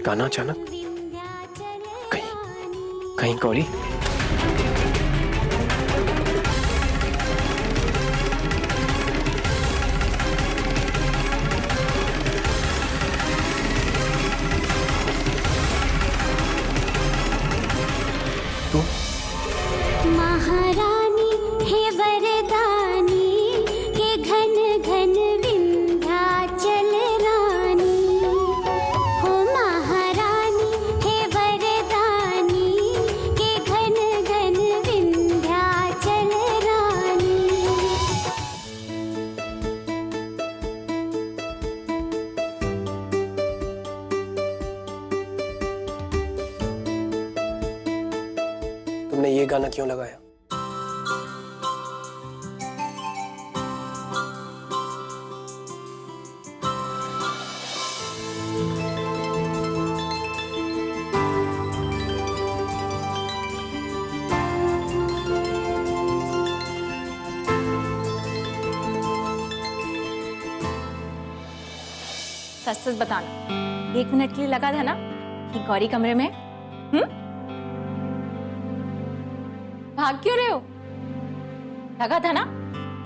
गाना अचानक? कहीं कहीं गौरी? तू महारानी हे वरदानी के घन घन विंध्याचल रानी हो महारानी हे वरदानी के घन घन विंध्याचल रानी। तुमने ये गाना क्यों लगाया? सच सच बताना, 1 मिनट के लिए लगा था ना कि गौरी कमरे में? भाग क्यों रहे हो? लगा था ना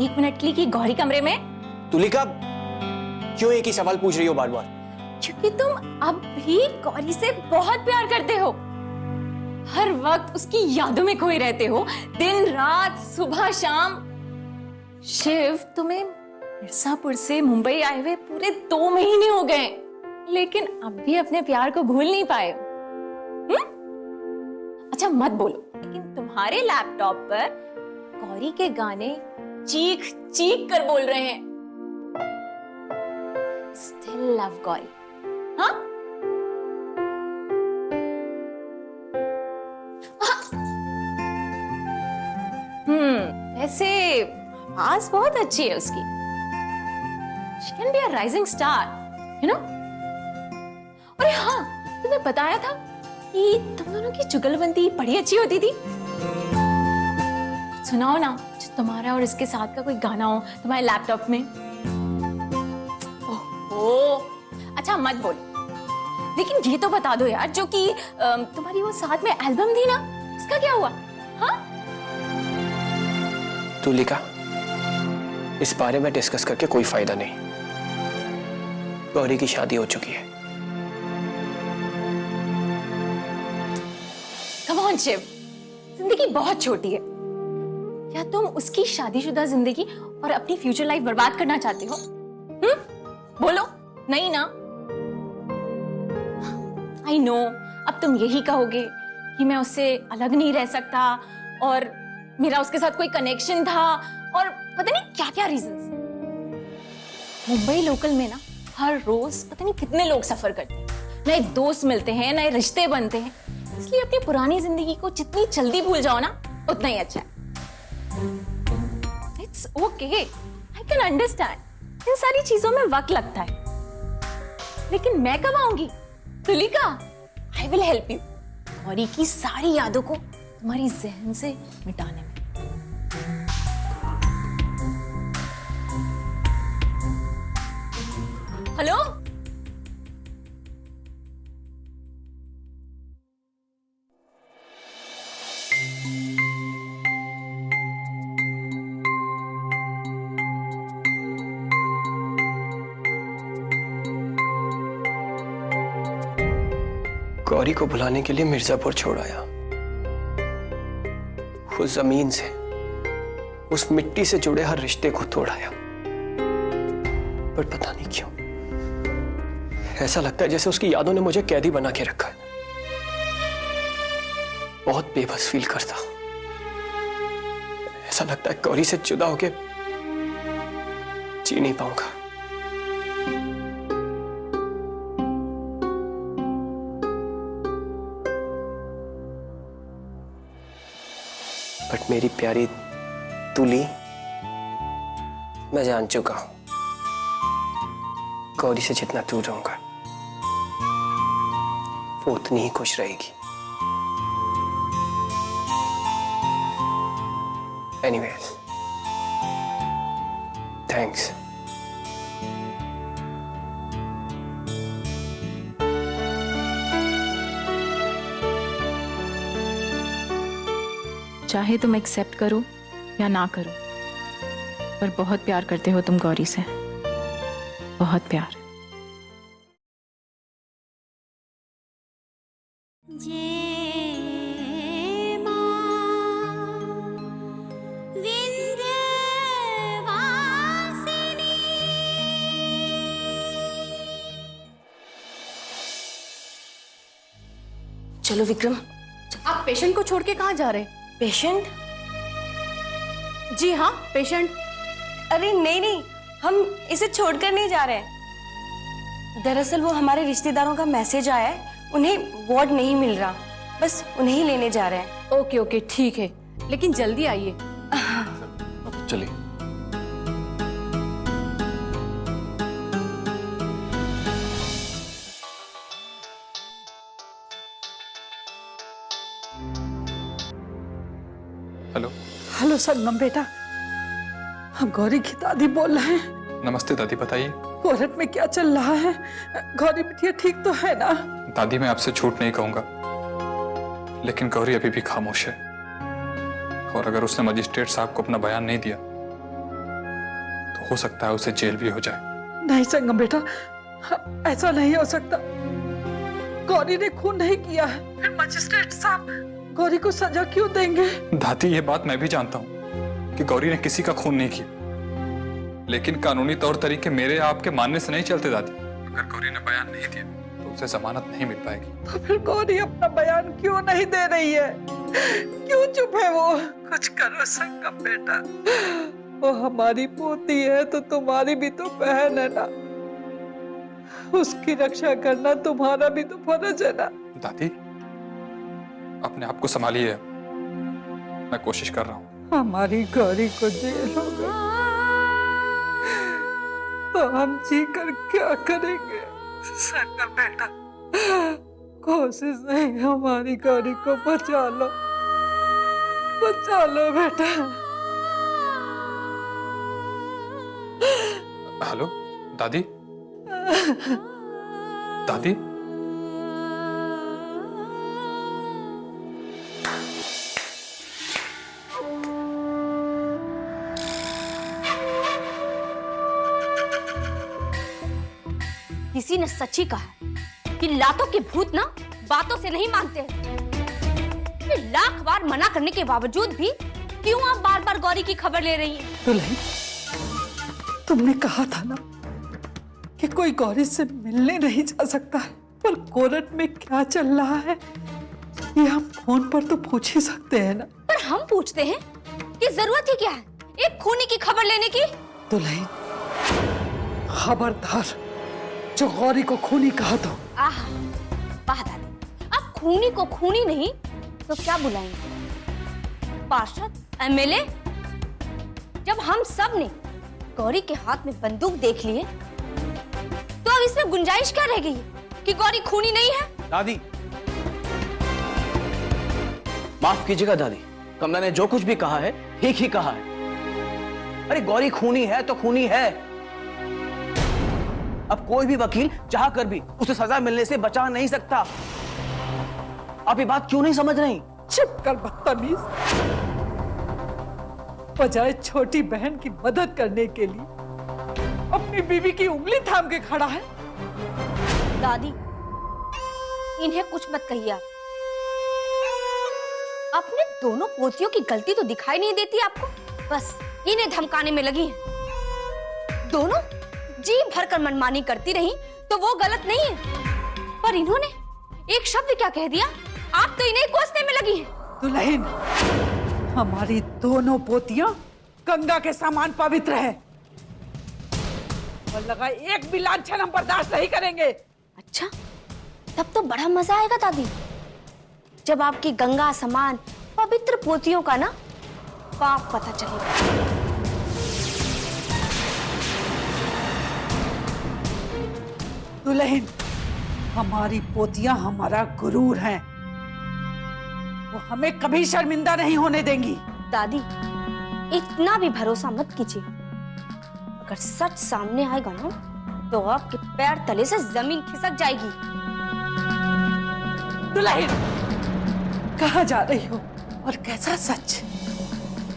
1 मिनट के लिए कि गौरी कमरे में? तुलिका, क्यों एक ही सवाल पूछ रही हो बार बार? क्योंकि तुम अब भी गौरी से बहुत प्यार करते हो, हर वक्त उसकी यादों में खोए रहते हो, दिन रात सुबह शाम। शिव, तुम्हें मिर्जापुर से मुंबई आए हुए पूरे 2 महीने हो गए, लेकिन अब भी अपने प्यार को भूल नहीं पाए। अच्छा मत बोलो, लेकिन तुम्हारे लैपटॉप पर गौरी के गाने चीख चीख कर बोल रहे हैं, स्टिल लव गौरी। हाँ? वैसे आवाज बहुत अच्छी है उसकी। She can be a rising star, you know? अरे हाँ, तुम्हें बताया था कि तुम दोनों की जुगलबंदी बड़ी अच्छी होती थी। सुनाओ ना, जो तुम्हारा और इसके साथ का कोई गाना हो तुम्हारे लैपटॉप में। ओहो, अच्छा मत बोलो, लेकिन ये तो बता दो यार, जो कि तुम्हारी वो साथ में एल्बम थी ना, उसका क्या हुआ? हाँ? तुलिका, इस बारे में डिस्कस करके कोई फायदा नहीं। गौरी की शादी हो चुकी है। कम ऑन शिव, जिंदगी बहुत छोटी है। क्या तुम उसकी शादीशुदा जिंदगी और अपनी फ्यूचर लाइफ बर्बाद करना चाहते हो? बोलो, नहीं ना? आई नो, अब तुम यही कहोगे कि मैं उससे अलग नहीं रह सकता और मेरा उसके साथ कोई कनेक्शन था और पता नहीं क्या क्या रीजंस। मुंबई लोकल में ना हर रोज पता नहीं कितने लोग सफर करते हैं, नए दोस्त मिलते हैं, नए रिश्ते बनते हैं, इसलिए अपनी पुरानी जिंदगी को जितनी जल्दी भूल जाओ ना उतना ही अच्छा है। It's okay, I can understand, इन सारी चीजों में वक्त लगता है, लेकिन मैं कब आऊंगी? Tulika, I will help you Gauri की सारी यादों को तुम्हारी जहन से मिटाने में। हेलो, गौरी को बुलाने के लिए मिर्जापुर छोड़ आया, उस जमीन से, उस मिट्टी से जुड़े हर रिश्ते को तोड़ आया, पर पता नहीं क्यों ऐसा लगता है जैसे उसकी यादों ने मुझे कैदी बना के रखा है। बहुत बेबस फील करता हूं। ऐसा लगता है गौरी से जुदा होके जी नहीं पाऊंगा। बट मेरी प्यारी तुली, मैं जान चुका हूं गौरी से जितना दूर रहूंगा वो उतनी ही खुश रहेगी। Anyways, thanks. चाहे तुम एक्सेप्ट करो या ना करो, पर बहुत प्यार करते हो तुम गौरी से, बहुत प्यार। चलो विक्रम। आप पेशेंट को छोड़ के कहाँ जा रहे हैं? पेशेंट? जी हाँ, पेशेंट। अरे नहीं नहीं, हम इसे छोड़कर नहीं जा रहे हैं। दरअसल वो हमारे रिश्तेदारों का मैसेज आया है, उन्हें वार्ड नहीं मिल रहा, बस उन्हें ही लेने जा रहे हैं। ओके ओके ठीक है, लेकिन जल्दी आइए। चलिए। हेलो। हेलो संगम बेटा, हम गौरी की दादी बोल रहे हैं। नमस्ते दादी, बताइए। कोर्ट में क्या चल रहा है? गौरी बिटिया ठीक तो है ना? दादी मैं आपसे झूठ नहीं कहूंगा, लेकिन गौरी अभी भी खामोश है, और अगर उसने मजिस्ट्रेट साहब को अपना बयान नहीं दिया तो हो सकता है उसे जेल भी हो जाए। नहीं संगम बेटा, ऐसा नहीं हो सकता। गौरी ने खून नहीं किया है, फिर मजिस्ट्रेट साहब गौरी को सजा क्यों देंगे? दादी ये बात मैं भी जानता हूँ कि गौरी ने किसी का खून नहीं किया, लेकिन कानूनी तौर तरीके मेरे आपके मानने से नहीं चलते दादी। अगर गौरी ने बयान नहीं दिया तो उसे जमानत नहीं मिल पाएगी। तो फिर गौरी अपना बयान क्यों नहीं दे रही है? क्यों चुप है वो? कुछ करो संगम बेटा, वो हमारी पोती है तो तुम्हारी भी तो बहन है ना, उसकी रक्षा करना तुम्हारा भी तो फर्ज है ना। दादी अपने आप को संभालिए, मैं कोशिश कर रहा हूँ। हमारी गौरी को जेल हो गई तो हम जी कर क्या करेंगे? संगम बेटा, कोशिश नहीं, हमारी गौरी को बचा लो, बचा लो बेटा। हेलो दादी। दादी किसी ने सच ही कहा है कि लातों के भूत ना बातों से नहीं मानते हैं। लाख बार मना करने के बावजूद भी क्यों आप बार बार गौरी की खबर ले रही हैं? दुल्हन, तुमने कहा था ना कि कोई गौरी से मिलने नहीं जा सकता है, पर कोर्ट में क्या चल रहा है ये हम फोन पर तो पूछ ही सकते हैं ना। पर हम पूछते हैं कि जरूरत ही क्या है एक खूनी की खबर लेने की? दुल्हन खबरदार, जो गौरी को खूनी कहा तो। आहा, वाह दादी, अब खूनी को खूनी नहीं तो क्या बुलाएंगे? पार्षद, एमएलए? जब हम सब ने गौरी के हाथ में बंदूक देख लिए तो अब इसमें गुंजाइश क्या रह गई कि गौरी खूनी नहीं है? दादी माफ कीजिएगा दादी, कमला ने जो कुछ भी कहा है ठीक ही कहा है। अरे गौरी खूनी है तो खूनी है, अब कोई भी वकील चाह कर भी उसे सजा मिलने से बचा नहीं सकता। आप ये बात क्यों नहीं समझ रही? चुप कर बदतमीज, बजाय छोटी बहन की मदद करने के लिए अपनी बीवी की उंगली थाम के खड़ा है। दादी इन्हें कुछ मत कहिए आप, अपने दोनों पोतियों की गलती तो दिखाई नहीं देती आपको, बस इन्हें धमकाने में लगी है। दोनों जी भरकर मनमानी करती रही तो वो गलत नहीं है, पर इन्होंने एक शब्द क्या कह दिया, आप तो इन्हें कोसने में लगी हैं। दुल्हन, हमारी दोनों पोतियां गंगा के समान पवित्र है और लगा एक भी लांछन हम बर्दाश्त नहीं करेंगे। अच्छा, तब तो बड़ा मजा आएगा दादी, जब आपकी गंगा समान पवित्र पोतियों का ना पाप पता चलेगा। दुल्हन, हमारी पोतियां हमारा गुरूर हैं, वो हमें कभी शर्मिंदा नहीं होने देंगी। दादी इतना भी भरोसा मत कीजिए, अगर सच सामने आएगा ना तो आपके पैर तले से जमीन खिसक जाएगी। दुल्हन, कहाँ जा रही हो और कैसा सच?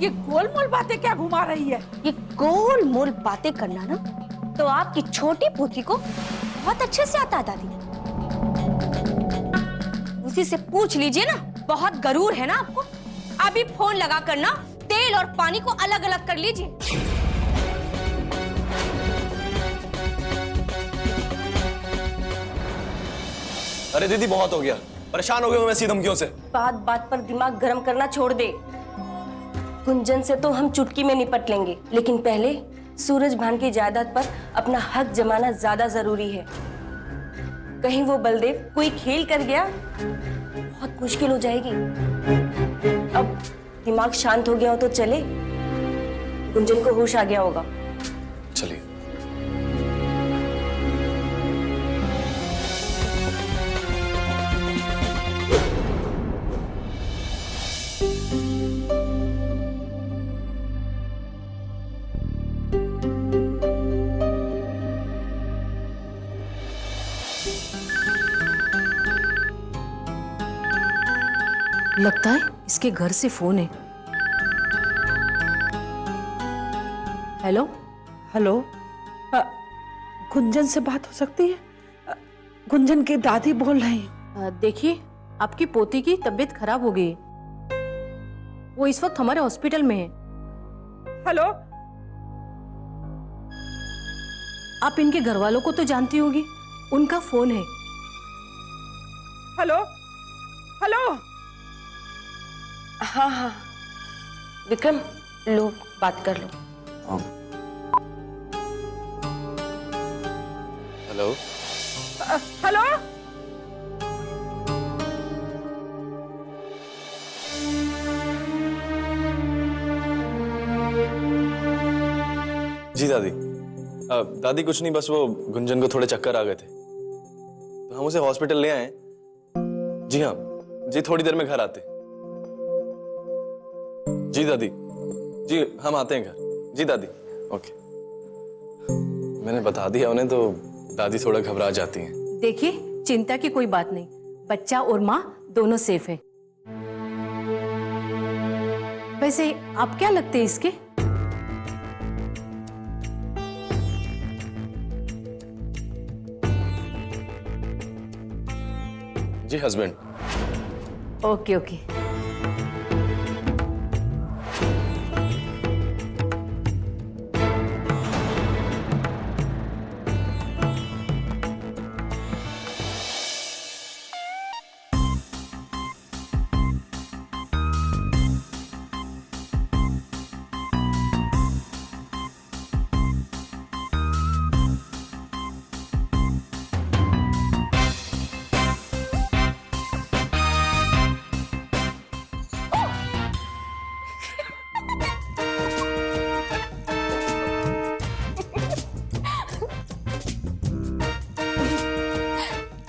ये गोल मोल बातें क्या घुमा रही है? ये गोल मोल बातें करना ना तो आपकी छोटी पोती को बहुत अच्छे से आता है दादी। उसी से पूछ लीजिए ना, बहुत गरूर है ना आपको। अभी फोन लगा कर ना तेल और पानी को अलग अलग कर लीजिए। अरे दीदी बहुत हो गया, परेशान हो गया हूं मैं ऐसी धमकियों से। बात बात पर दिमाग गर्म करना छोड़ दे। गुंजन से तो हम चुटकी में निपट लेंगे, लेकिन पहले सूरज भान की जायदाद पर अपना हक जमाना ज्यादा जरूरी है। कहीं वो बलदेव कोई खेल कर गया, बहुत मुश्किल हो जाएगी। अब दिमाग शांत हो गया हो तो चले। गुंजन को होश आ गया होगा। चलिए। लगता है इसके घर से फोन है। हेलो। हेलो, गुंजन से बात हो सकती है? गुंजन की दादी बोल रही हैं। देखिए, आपकी पोती की तबीयत खराब हो गई है। वो इस वक्त हमारे हॉस्पिटल में है। हेलो, आप इनके घर वालों को तो जानती होगी, उनका फोन है। Hello, hello. हाँ हाँ विक्रम, लो बात कर लो। हेलो। हेलो। जी दादी। दादी कुछ नहीं, बस वो गुंजन को थोड़े चक्कर आ गए थे तो हम उसे हॉस्पिटल ले आए। जी हाँ जी, थोड़ी देर में घर आते। जी दादी, जी हम आते हैं घर। जी दादी, ओके। मैंने बता दिया उन्हें तो दादी थोड़ा घबरा जाती हैं। देखिए, चिंता की कोई बात नहीं, बच्चा और माँ दोनों सेफ है। वैसे आप क्या लगते हैं इसके? जी हस्बैंड। Okay okay.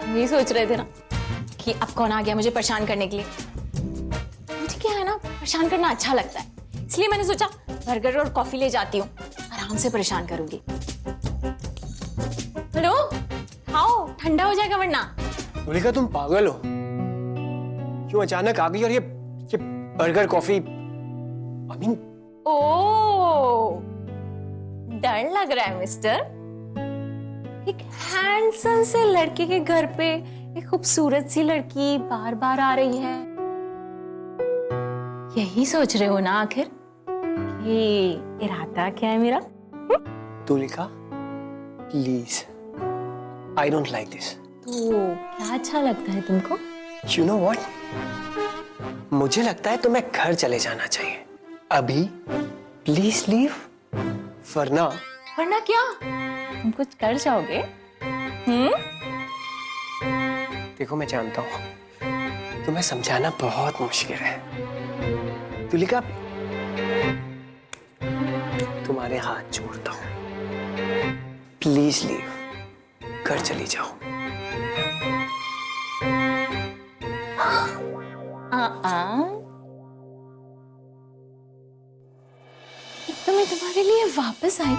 यही सोच रहे थे ना कि अब कौन आ गया मुझे परेशान करने के लिए। मुझे क्या है ना, परेशान करना अच्छा लगता है, इसलिए मैंने सोचा बर्गर और कॉफी ले जाती हूँ, आराम से परेशान करूंगी। हेलो, खाओ, ठंडा हो जाएगा वरना। तुलिका तुम पागल हो? क्यों अचानक आ गई? और ये बर्गर कॉफी, आई मीन। ओ, डर लग रहा है मिस्टर? एक हैंडसम से लड़के के घर पे एक खूबसूरत सी लड़की बार बार आ रही है। यही सोच रहे हो ना आखिर कि इरादा क्या है मेरा? Tulika please, I don't like this. तो क्या अच्छा लगता है तुमको? यू नो व्हाट, मुझे लगता है तुम्हें घर चले जाना चाहिए अभी। प्लीज लीव, वरना वरना क्या तुम कुछ कर जाओगे? देखो मैं जानता हूं तुम्हें समझाना बहुत मुश्किल है। तुलिका, तुम्हारे हाथ जोड़ता हूं, प्लीज लीव, घर चली जाओ। तो मैं तुम्हारे लिए वापस आई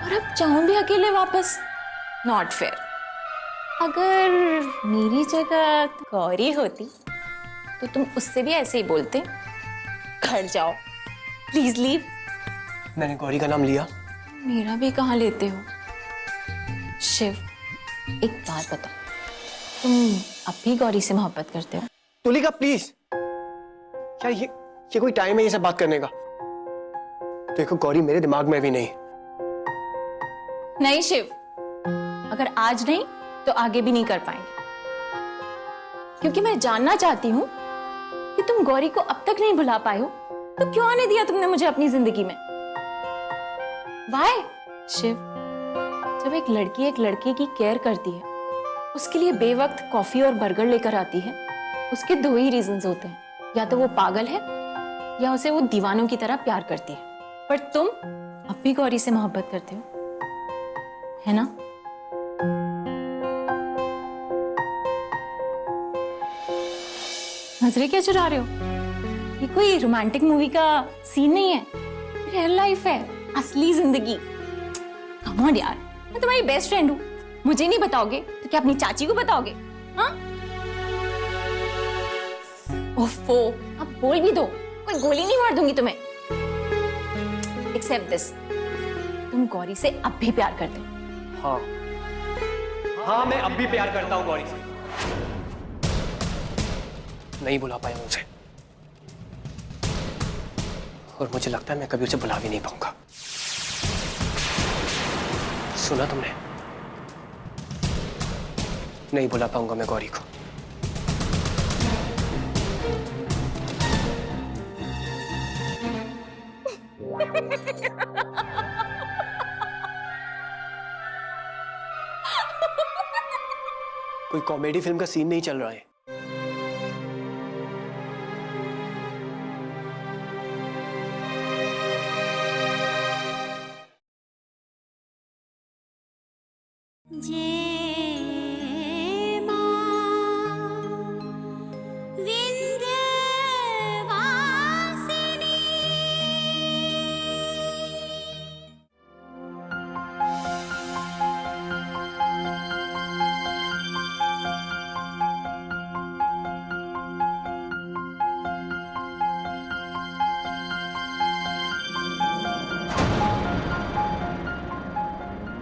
और अब जाऊं भी अकेले वापस? Not fair. अगर मेरी जगह गौरी होती तो तुम उससे भी ऐसे ही बोलते, घर जाओ। Please leave. मैंने गौरी का नाम लिया। मेरा भी कहाँ लेते हो? शिव, एक बात बताओ, तुम अब भी गौरी से मोहब्बत करते हो? तुलिका प्लीज, यार ये कोई टाइम है ये सब बात करने का? देखो गौरी मेरे दिमाग में भी नहीं। नहीं शिव, अगर आज नहीं तो आगे भी नहीं कर पाएंगे, क्योंकि मैं जानना चाहती हूं कि तुम गौरी को अब तक नहीं भुला पाए हो, तो क्यों आने दिया तुमने मुझे अपनी जिंदगी में? वाई? शिव, जब एक लड़की एक लड़के की केयर करती है, उसके लिए बेवक्त कॉफी और बर्गर लेकर आती है, उसके दो ही रीजंस होते हैं, या तो वो पागल है या उसे वो दीवानों की तरह प्यार करती है। पर तुम अब भी गौरी से मोहब्बत करते हो, है ना? नजरें क्या चुरा रहे हो? ये कोई रोमांटिक मूवी का सीन नहीं है, रियल लाइफ है, असली जिंदगी। कम ऑन यार, मैं तुम्हारी बेस्ट फ्रेंड हूँ, मुझे नहीं बताओगे तो क्या अपनी चाची को बताओगे? हाँ? ओफो, अब बोल भी दो, कोई गोली नहीं मार दूंगी तुम्हें। एक्सेप्ट दिस, तुम गौरी से अब भी प्यार करते हो? हाँ हाँ, मैं अब भी प्यार करता हूँ गौरी से। नहीं बुला पाया उसे, और मुझे लगता है मैं कभी उसे बुला भी नहीं पाऊंगा। सुना तुमने? नहीं बुला पाऊंगा मैं गौरी को। कोई कॉमेडी फिल्म का सीन नहीं चल रहा है। जय मां विंध्यवासिनी।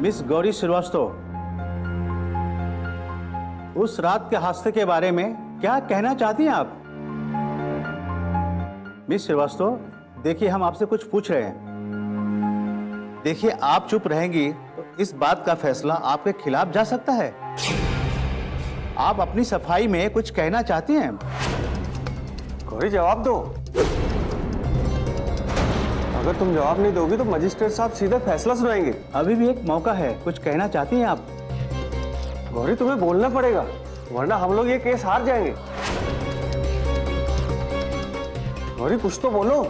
मिस गौरी श्रीवास्तव, उस रात के हादसे के बारे में क्या कहना चाहती हैं आप? मिस श्रीवास्तव, देखिए हम आपसे कुछ पूछ रहे हैं। देखिए, आप चुप रहेंगी तो इस बात का फैसला आपके खिलाफ जा सकता है। आप अपनी सफाई में कुछ कहना चाहती हैं? गौरी, जवाब दो। अगर तुम जवाब नहीं दोगी तो मजिस्ट्रेट साहब सीधा फैसला सुनाएंगे। अभी भी एक मौका है, कुछ कहना चाहती हैं आप? गौरी, तुम्हें बोलना पड़ेगा, वरना हम लोग ये केस हार जाएंगे। गौरी, कुछ तो बोलो।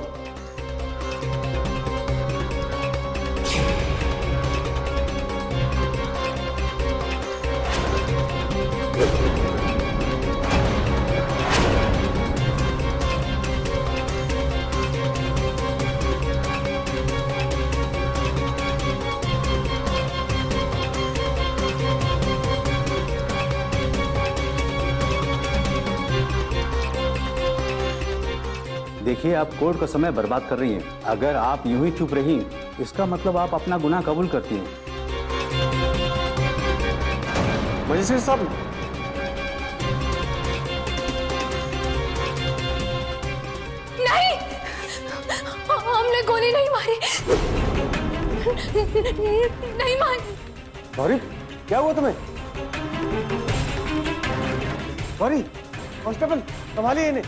देखिए, आप कोर्ट का समय बर्बाद कर रही हैं। अगर आप यूं ही चुप रही, इसका मतलब आप अपना गुनाह कबूल करती हैं। मजिस्ट्रेट साहब, नहीं, हमने गोली नहीं मारी, नहीं मारी। गौरी, क्या हुआ तुम्हें? गौरी, कांस्टेबल, संभालिए इन्हें।